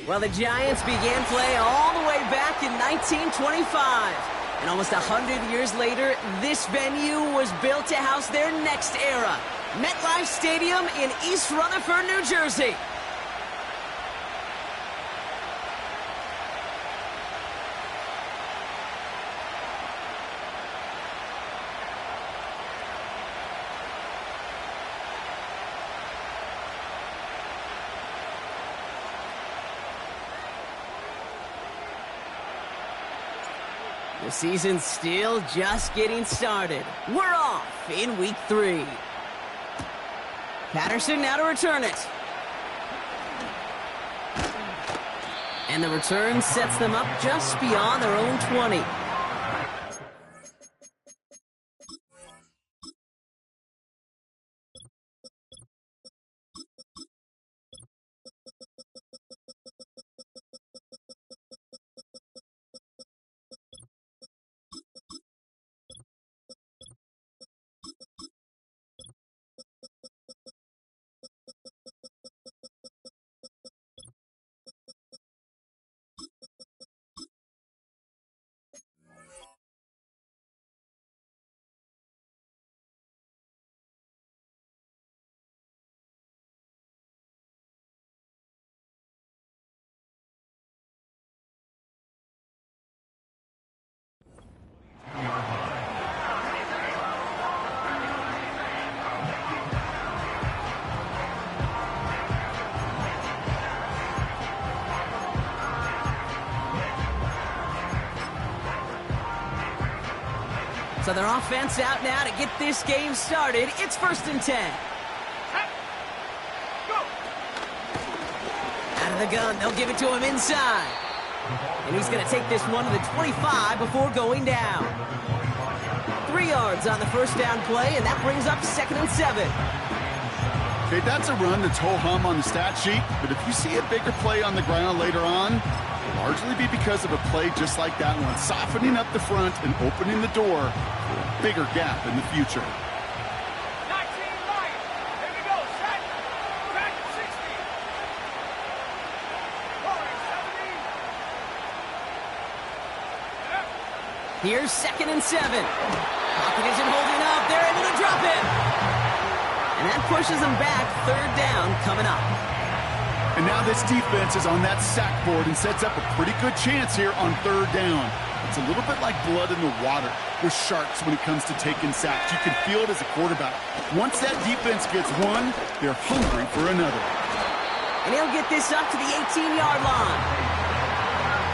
Well, the Giants began play all the way back in 1925. And almost 100 years later, this venue was built to house their next era. MetLife Stadium in East Rutherford, New Jersey. The season's still just getting started. We're off in week 3. Patterson now to return it. And the return sets them up just beyond their own 20. So their offense out now to get this game started. It's 1st and 10. Out of the gun, they'll give it to him inside. And he's going to take this one to the 25 before going down. 3 yards on the first down play, and that brings up 2nd and 7. Okay, that's a run that's ho-hum on the stat sheet, but if you see a bigger play on the ground later on, it'll largely be because of a play just like that one, softening up the front and opening the door for a bigger gap in the future. 19 right. Here we go. Set. Back 60. Forward 70. Here's 2nd and 7. Pocket isn't holding up. They're able to drop it. And that pushes them back. 3rd down coming up. And now this defense is on that sack board and sets up a pretty good chance here on 3rd down. It's a little bit like blood in the water with sharks when it comes to taking sacks. You can feel it as a quarterback. Once that defense gets one, they're hungry for another. And he'll get this up to the 18-yard line.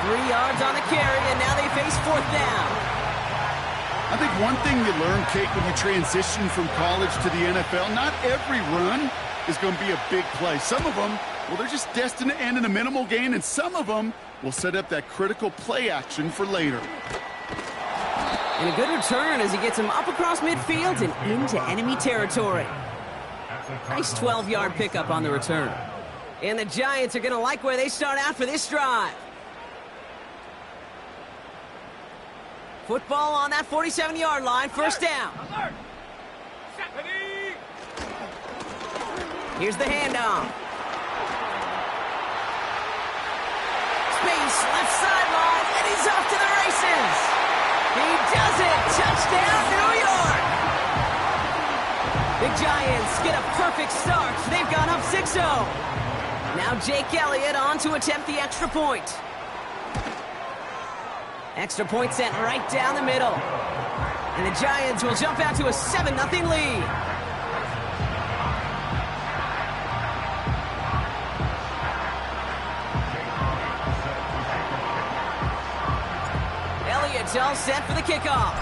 3 yards on the carry, and now they face 4th down. I think one thing you learn, Kate, when you transition from college to the NFL, not every run is going to be a big play. Some of them, well, they're just destined to end in a minimal gain, and some of them will set up that critical play action for later. And a good return as he gets him up across midfield and into enemy territory. Nice 12-yard pickup on the return. And the Giants are going to like where they start out for this drive. Football on that 47-yard line, 1st down. Here's the handoff. Space, left sideline, and he's off to the races. He does it. Touchdown, New York. The Giants get a perfect start. They've gone up 6-0. Now Jake Elliott on to attempt the extra point. Extra point sent right down the middle. And the Giants will jump out to a 7-0 lead. Elliott's all set for the kickoff.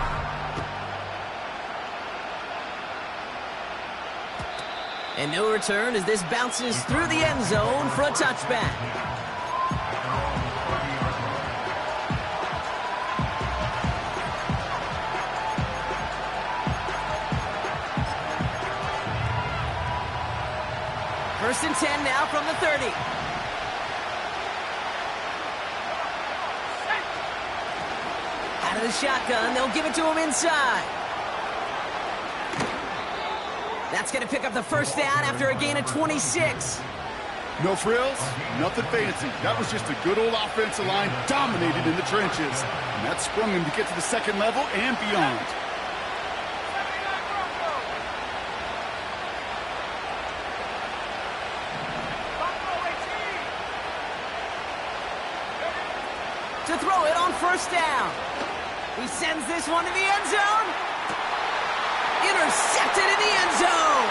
And no return as this bounces through the end zone for a touchback. First and 10 now from the 30. Out of the shotgun, they'll give it to him inside. That's going to pick up the 1st down after a gain of 26. No frills, nothing fancy. That was just a good old offensive line dominated in the trenches. And that sprung him to get to the second level and beyond. To throw it on first down. He sends this one to the end zone. Intercepted in the end zone.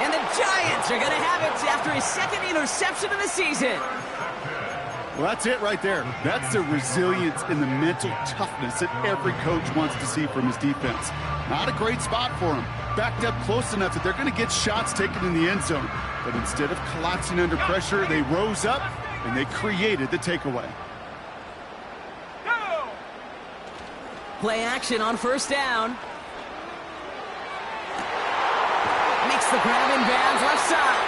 And the Giants are going to have it after his second interception of the season. Well, that's it right there. That's the resilience and the mental toughness that every coach wants to see from his defense. Not a great spot for him. Backed up close enough that they're going to get shots taken in the end zone. But instead of collapsing under pressure, they rose up and they created the takeaway. Play action on first down. Makes the grab in bounds left side.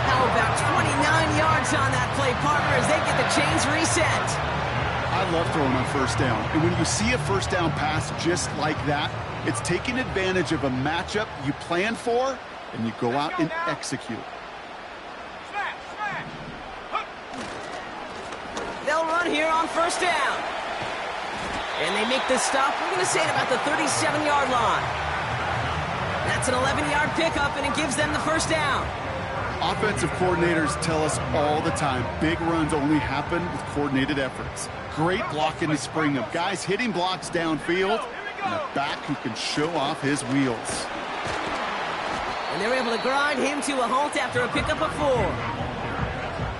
How about 29 yards on that play, partner, as they get the chains reset. I love throwing on first down. And when you see a first down pass just like that, it's taking advantage of a matchup you plan for, and you go out and execute. They'll run here on first down. And they make this stop, we're going to say, at about the 37-yard line. That's an 11-yard pickup, and it gives them the first down. Offensive coordinators tell us all the time, big runs only happen with coordinated efforts. Great blocking to spring them. Guys hitting blocks downfield, and a back who can show off his wheels. And they're able to grind him to a halt after a pickup of 4.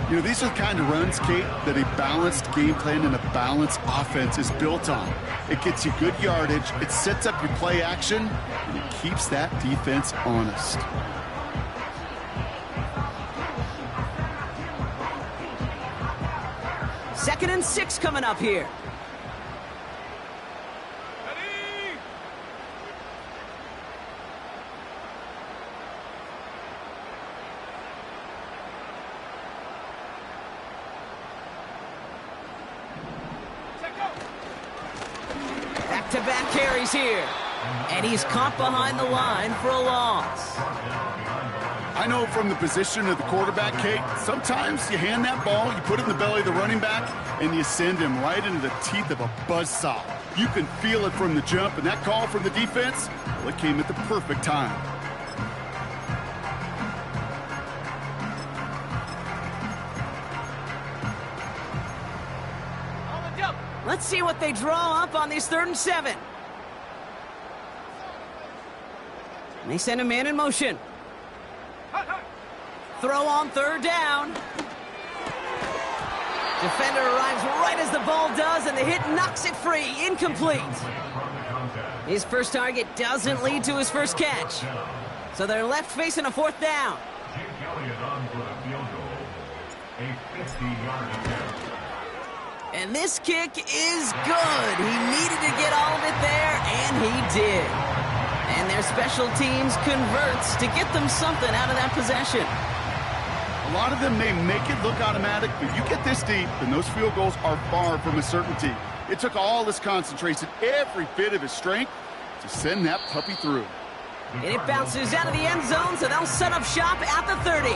You know, these are the kind of runs, Kate, that a balanced game plan and a balanced offense is built on. It gets you good yardage, it sets up your play action, and it keeps that defense honest. Second and 6 coming up here. Back-to-back carries here. And he's caught behind the line for a loss. I know from the position of the quarterback, Kate, sometimes you hand that ball, you put it in the belly of the running back, and you send him right into the teeth of a buzzsaw. You can feel it from the jump, and that call from the defense, well, it came at the perfect time. Let's see what they draw up on these 3rd and 7. And they send a man in motion. Throw on 3rd down. Defender arrives right as the ball does, and the hit knocks it free. Incomplete. His first target doesn't lead to his first catch. So they're left facing a 4th down. And this kick is good. He needed to get all of it there, and he did. And their special teams converts to get them something out of that possession. A lot of them may make it look automatic, but you get this deep, and those field goals are far from a certainty. It took all his concentration, every bit of his strength, to send that puppy through. And it bounces out of the end zone, so they'll set up shop at the 30.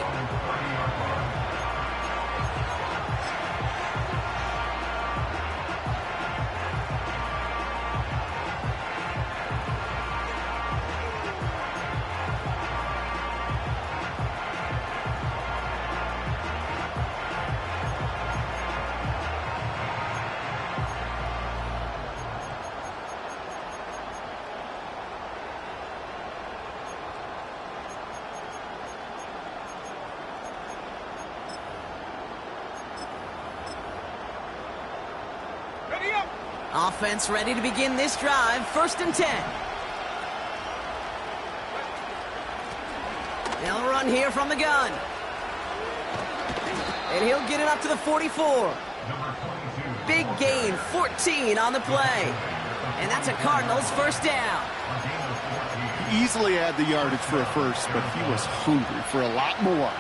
Offense ready to begin this drive. 1st and 10. They'll run here from the gun. And he'll get it up to the 44. Big gain, 14 on the play. And that's a Cardinals first down. He easily had the yardage for a first, but he was hungry for a lot more.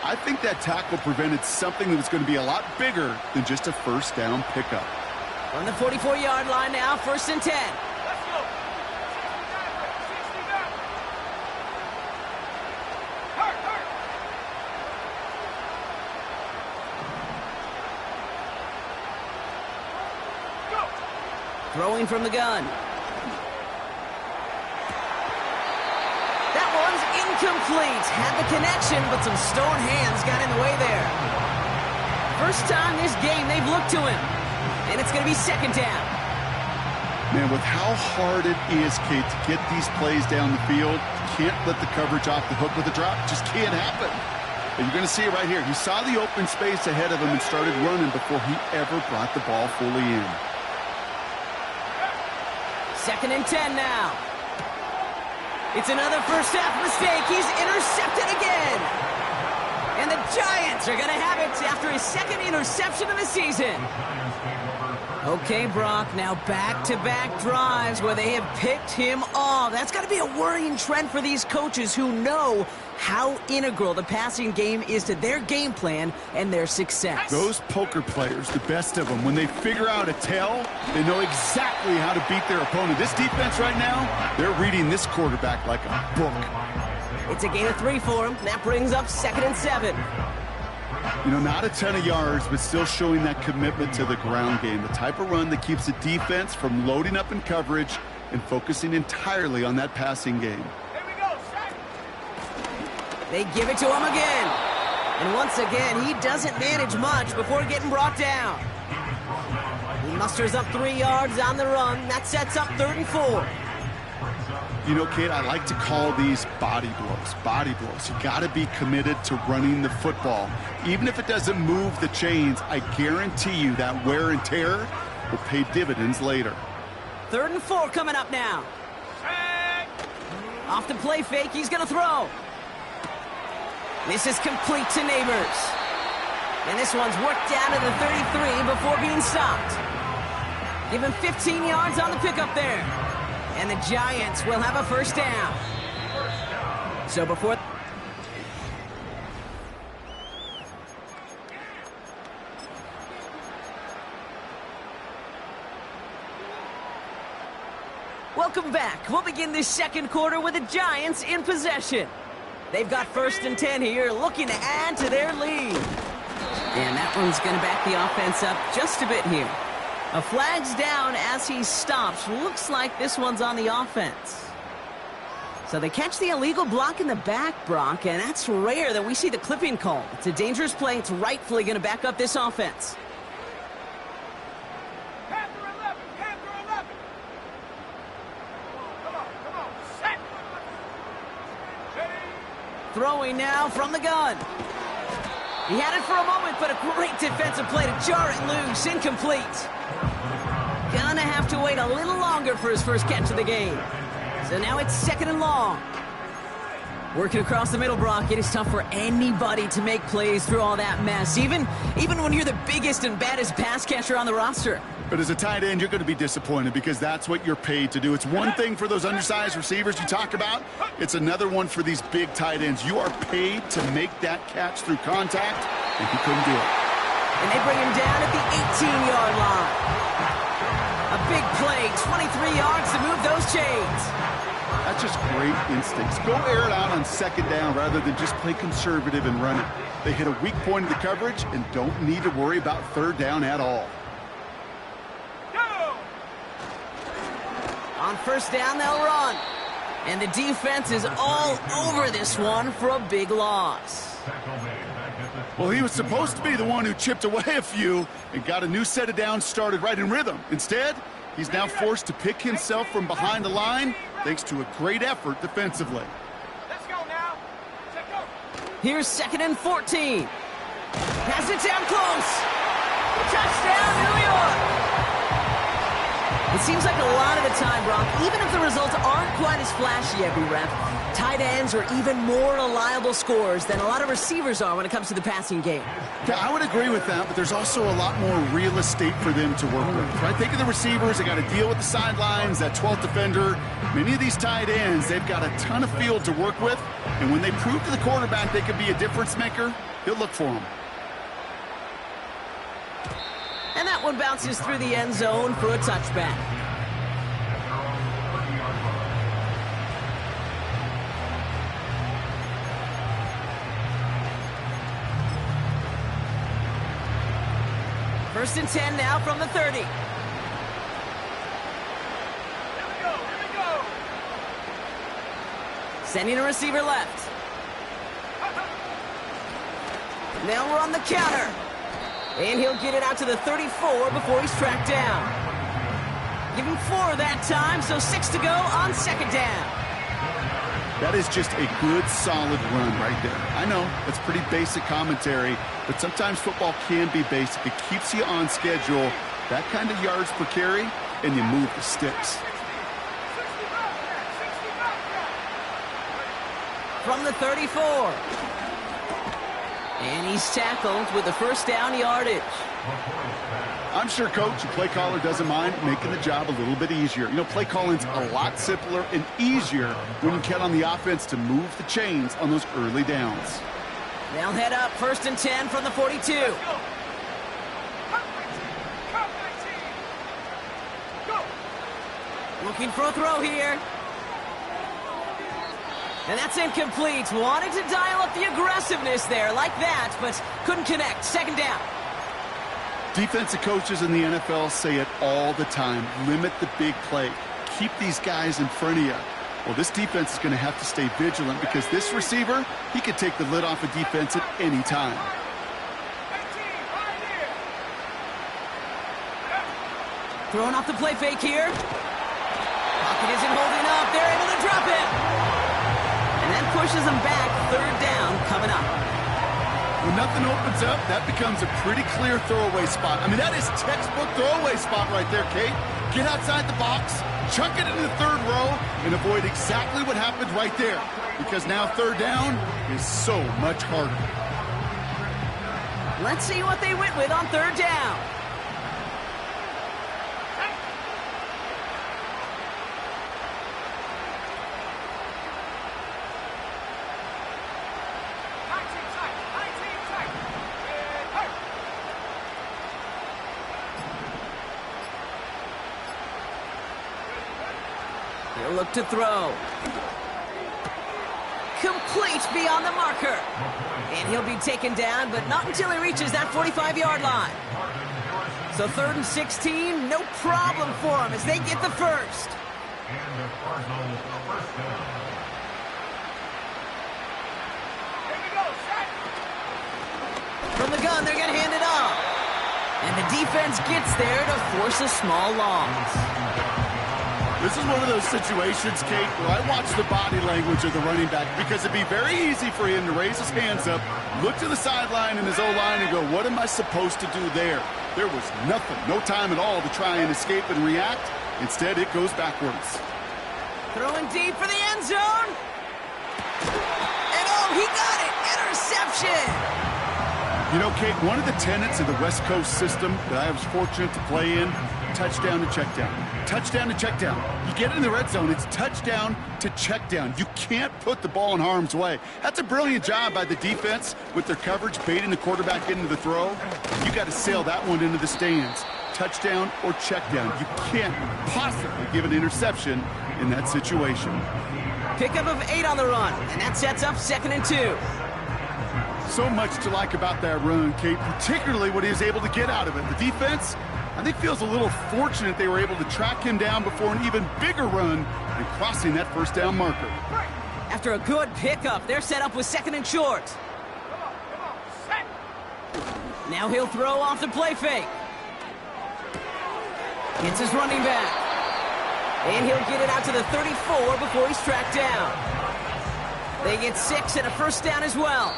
I think that tackle prevented something that was going to be a lot bigger than just a first down pickup. On the 44-yard line now, 1st and 10. Let's go. Throwing from the gun. That one's incomplete. Had the connection, but some stone hands got in the way there. First time this game they've looked to him. And it's going to be second down. Man, with how hard it is, Kate, to get these plays down the field, you can't let the coverage off the hook with a drop. It just can't happen. And you're going to see it right here. He saw the open space ahead of him and started running before he ever brought the ball fully in. Second and 10 now. It's another first half mistake. He's intercepted again. And the Giants are going to have it after his second interception of the season. Okay, Brock, now back-to-back drives where they have picked him off. That's got to be a worrying trend for these coaches who know how integral the passing game is to their game plan and their success. Those poker players, the best of them, when they figure out a tell, they know exactly how to beat their opponent. This defense right now, they're reading this quarterback like a book. It's a gain of 3 for him. That brings up second and 7. You know, not a ton of yards, but still showing that commitment to the ground game. The type of run that keeps the defense from loading up in coverage and focusing entirely on that passing game. Here we go, set. They give it to him again. And once again, he doesn't manage much before getting brought down. He musters up 3 yards on the run. That sets up 3rd and 4. You know, Kate, I like to call these body blows. Body blows. You got to be committed to running the football. Even if it doesn't move the chains, I guarantee you that wear and tear will pay dividends later. 3rd and 4 coming up now. Set. Off the play fake, he's going to throw. This is complete to Neighbors. And this one's worked down to the 33 before being stopped. Give him 15 yards on the pickup there. And the Giants will have a first down. So before... Welcome back. We'll begin this second quarter with the Giants in possession. They've got 1st and 10 here, looking to add to their lead. And that one's going to back the offense up just a bit here. A flag's down as he stops. Looks like this one's on the offense. So they catch the illegal block in the back, Brock, and that's rare that we see the clipping call. It's a dangerous play. It's rightfully going to back up this offense. Panther 11, Panther 11. Come on, set. Ready. Throwing now from the gun. He had it for a moment, but a great defensive play to jar it loose. Incomplete. Gonna have to wait a little longer for his first catch of the game. So now it's 2nd and long. Working across the middle, Brock. It is tough for anybody to make plays through all that mess, even when you're the biggest and baddest pass catcher on the roster. But as a tight end, you're going to be disappointed because that's what you're paid to do. It's one thing for those undersized receivers you talk about. It's another one for these big tight ends. You are paid to make that catch through contact, and he couldn't do it. And they bring him down at the 18-yard line. A big play, 23 yards to move those chains. That's just great instincts. Go air it out on 2nd down rather than just play conservative and run it. They hit a weak point of the coverage and don't need to worry about 3rd down at all. Go. On 1st down, they'll run. And the defense is all over this one for a big loss. Well, he was supposed to be the one who chipped away a few and got a new set of downs started right in rhythm. Instead, he's now forced to pick himself from behind the line thanks to a great effort defensively. Let's go now. Set go. Here's 2nd and 14. Has it down close. Touchdown, New York. It seems like a lot of the time, Brock, even if the results aren't quite as flashy every rep, tight ends are even more reliable scorers than a lot of receivers are when it comes to the passing game. Yeah, I would agree with that, but there's also a lot more real estate for them to work with, right? Think of the receivers. They got to deal with the sidelines, that 12th defender. Many of these tight ends, they've got a ton of field to work with, and when they prove to the quarterback they could be a difference maker, he'll look for them. And that one bounces through the end zone for a touchback. First and 10 now from the 30. Sending a receiver left. Now we're on the counter. And he'll get it out to the 34 before he's tracked down. Give him 4 that time, so 6 to go on second down. That is just a good, solid run right there. I know, that's pretty basic commentary, but sometimes football can be basic. It keeps you on schedule, that kind of yards per carry, and you move the sticks. From the 34. And he's tackled with the first down yardage. I'm sure coach and play caller doesn't mind making the job a little bit easier. You know, play calling's a lot simpler and easier when you count on the offense to move the chains on those early downs. They'll head up 1st and 10 from the 42. Looking for a throw here. And that's incomplete. Wanted to dial up the aggressiveness there like that, but couldn't connect. Second down. Defensive coaches in the NFL say it all the time. Limit the big play. Keep these guys in front of you. Well, this defense is going to have to stay vigilant because this receiver, he could take the lid off a defense at any time. Throwing off the play fake here. Pocket isn't holding up. They're able to drop it. And that pushes them back. 3rd down coming up. When nothing opens up, that becomes a pretty clear throwaway spot. I mean, that is textbook throwaway spot right there, Kate. Get outside the box, chuck it into the 3rd row, and avoid exactly what happened right there. Because now 3rd down is so much harder. Let's see what they went with on 3rd down. He'll look to throw. Complete beyond the marker. And he'll be taken down, but not until he reaches that 45-yard line. So 3rd and 16, no problem for him as they get the first. From the gun, they're going to hand it off. And the defense gets there to force a small loss. This is one of those situations, Kate, where I watch the body language of the running back because it'd be very easy for him to raise his hands up, look to the sideline in his O-line and go, what am I supposed to do there? There was nothing, no time at all to try and escape and react. Instead, it goes backwards. Throwing deep for the end zone. And oh, he got it! Interception! You know, Kate, one of the tenets of the West Coast system that I was fortunate to play in, touchdown to check down. Touchdown to check down. You get it in the red zone, it's touchdown to check down. You can't put the ball in harm's way. That's a brilliant job by the defense with their coverage, baiting the quarterback into the throw. You got to sail that one into the stands. Touchdown or check down. You can't possibly give an interception in that situation. Pickup of 8 on the run, and that sets up 2nd and 2. So much to like about that run, Kate, particularly what he was able to get out of it. The defense, I think, feels a little fortunate they were able to track him down before an even bigger run and crossing that 1st down marker. After a good pickup, they're set up with 2nd and short. Now he'll throw off the play fake. Gets his running back. And he'll get it out to the 34 before he's tracked down. They get 6 and a 1st down as well.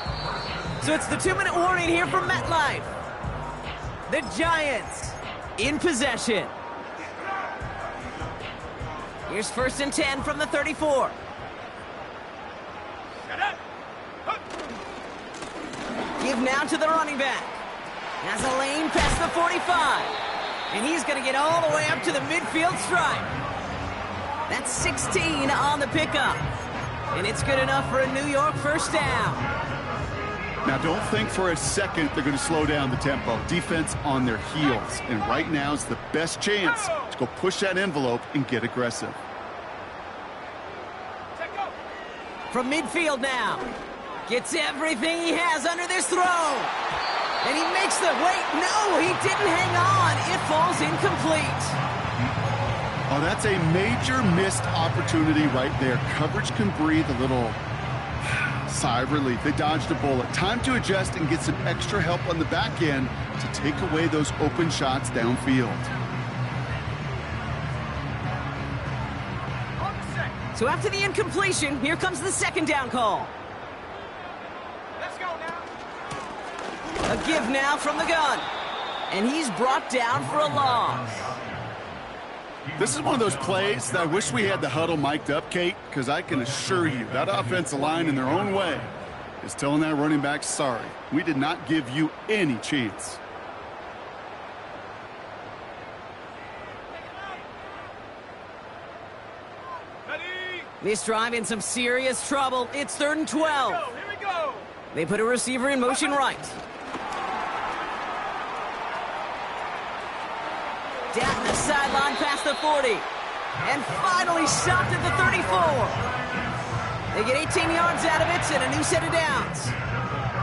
So it's the 2-minute warning here from MetLife. The Giants in possession. Here's 1st and 10 from the 34. Give now to the running back. Has a lane past the 45. And he's going to get all the way up to the midfield stripe. That's 16 on the pickup. And it's good enough for a New York 1st down. Now, don't think for a second they're going to slow down the tempo. Defense on their heels. And right now is the best chance to go push that envelope and get aggressive. From midfield now. Gets everything he has under this throw. And he makes the... Wait, no, he didn't hang on. It falls incomplete. Oh, that's a major missed opportunity right there. Coverage can breathe a little sigh of relief. They dodged a bullet. Time to adjust and get some extra help on the back end to take away those open shots downfield. So after the incompletion, here comes the second down call. Let's go now. A give now from the gun. And he's brought down for a loss. This is one of those plays that I wish we had the huddle mic'd up, Kate, because I can assure you that offensive line in their own way is telling that running back, sorry, we did not give you any chance. Ready? This drive in some serious trouble. It's 3rd and 12. Here we go. They put a receiver in motion right. Down the sideline past the 40. And finally stopped at the 34. They get 18 yards out of it and a new set of downs.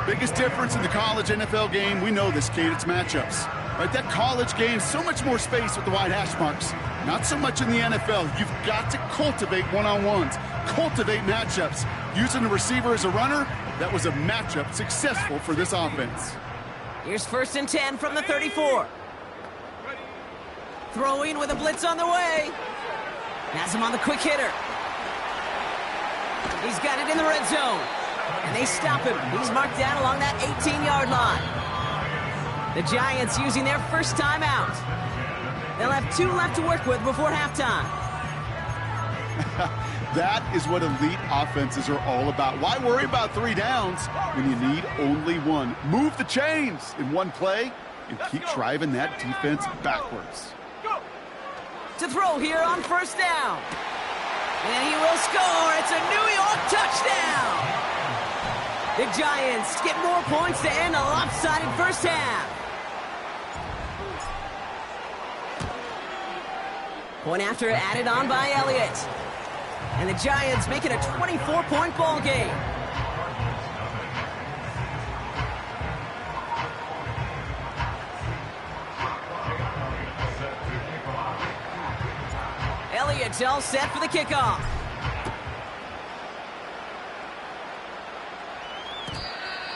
Biggest difference in the college NFL game, we know this, Kate, it's matchups. Right, that college game, so much more space with the wide hash marks. Not so much in the NFL. You've got to cultivate one-on-ones, cultivate matchups. Using the receiver as a runner, that was a matchup successful for this offense. Here's 1st and 10 from the 34. Throwing with a blitz on the way. Has him on the quick hitter. He's got it in the red zone. And they stop him. He's marked down along that 18-yard line. The Giants using their first timeout. They'll have 2 left to work with before halftime. That is what elite offenses are all about. Why worry about 3 downs when you need only 1? Move the chains in one play and keep driving that defense backwards. To throw here on 1st down. And he will score. It's a New York touchdown. The Giants get more points to end a lopsided first half. Point after added on by Elliott. And the Giants make it a 24-point ball game. Elliott's all set for the kickoff.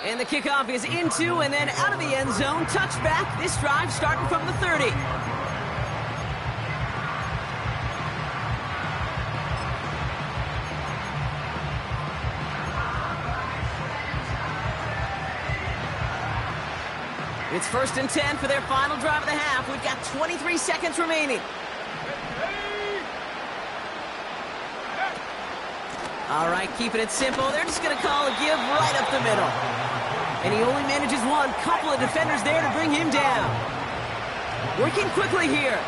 And the kickoff is into and then out of the end zone. Touchback. This drive starting from the 30. It's 1st and 10 for their final drive of the half. We've got 23 seconds remaining. All right, keeping it simple. They're just going to call a give right up the middle. And he only manages one. Couple of defenders there to bring him down. Working quickly here.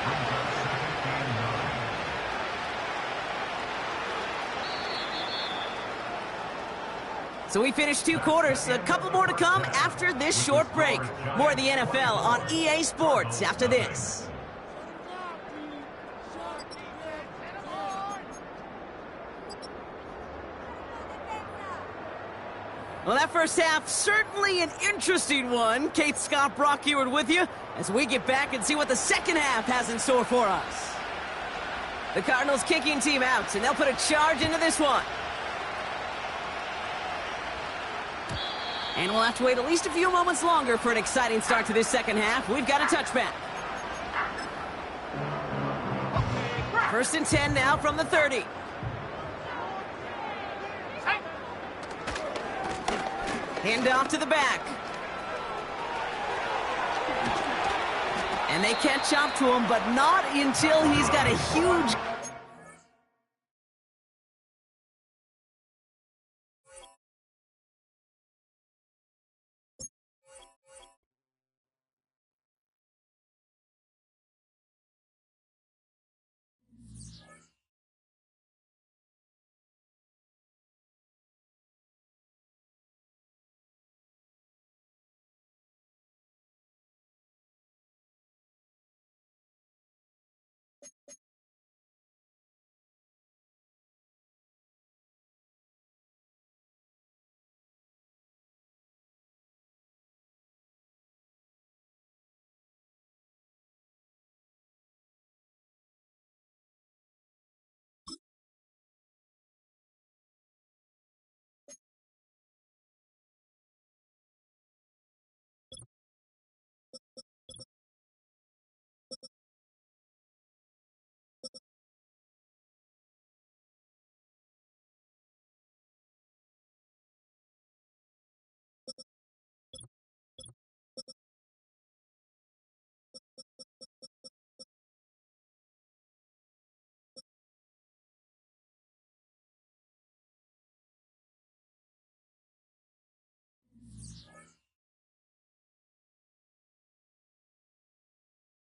So we finished 2 quarters. A couple more to come after this short break. More of the NFL on EA Sports after this. Well, that first half, certainly an interesting one. Kate Scott Brock here with you as we get back and see what the second half has in store for us. The Cardinals kicking team out, and they'll put a charge into this one. And we'll have to wait at least a few moments longer for an exciting start to this second half. We've got a touchback. 1st and 10 now from the 30. Hand off to the back. And they catch up to him, but not until he's got a huge